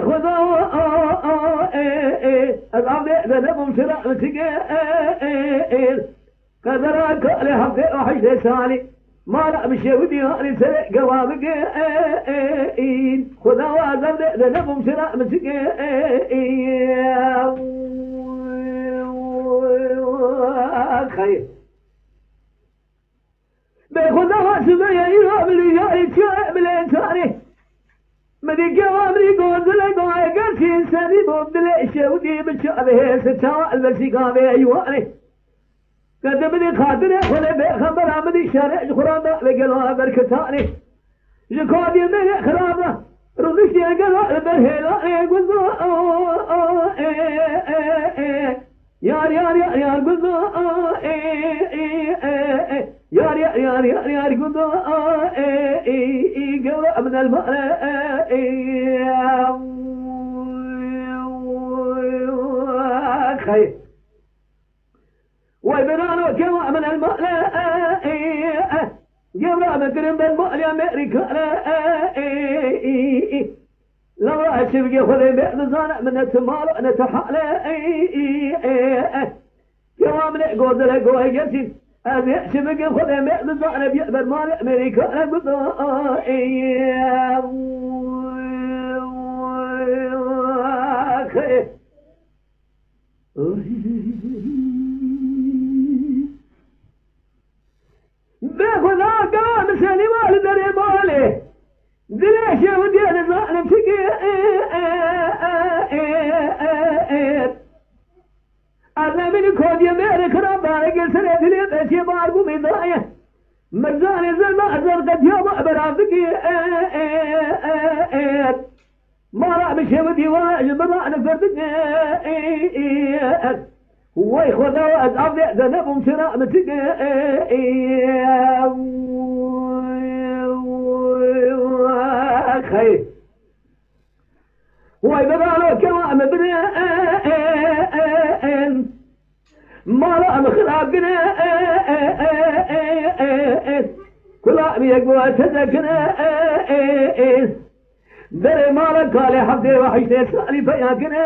خذا الأرض ذنبهم سرعة تقيل قدرك لحظة وحشة سالي ما لا مشي ودي هاني سرق قوامك خذا وعزم ذنبهم سرعة تقيل خير بخذا واسمه يا بلي جاري تشاء بالإنساني مدي قوامري قوز لقوائي قرشي سني بودلي شودي بشعبه ستاوى البسيقامي أيواني قد مدي خاطري خلي بخبر عمدي شارع خرابة بقلوها بركتاني جكودي من خرابة رضيشي قلوها برهلاني قلو يار يار يار يار قلو يار يار يار يار يار قلو قلو من الماء خير ويبنانو كما من الماء جبرا مكرم بالماء لأمريكا لا أشبك خذي بأنزانا من التمال نتحالي كما من قوز لقوة جسين أبي أشبك خذي بأنزانا بيأبر مال أمريكا خير بخذا قام سالي والدري بالي دليش ودي أنا تقي أنا من كود يميرك ربارك سنة لي بشي بارقو مضايا مجاني زلما زرقت يوم برافقي ما رأى بشي ودي واجب رأنا فردك ويخذا وأدعب ذنبهم شراء متقي خير ويبقالو كوام بنا ما رأى مخرابنا كلام يقوى تذكنا دري مالك قال حفظي وحشتي سالي فياكنا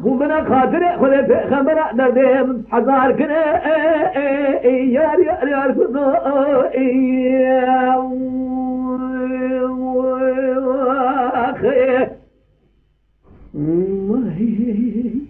ومن خاطر خذ خبر دردهم حزار كنا يار يار يار خذوا أخي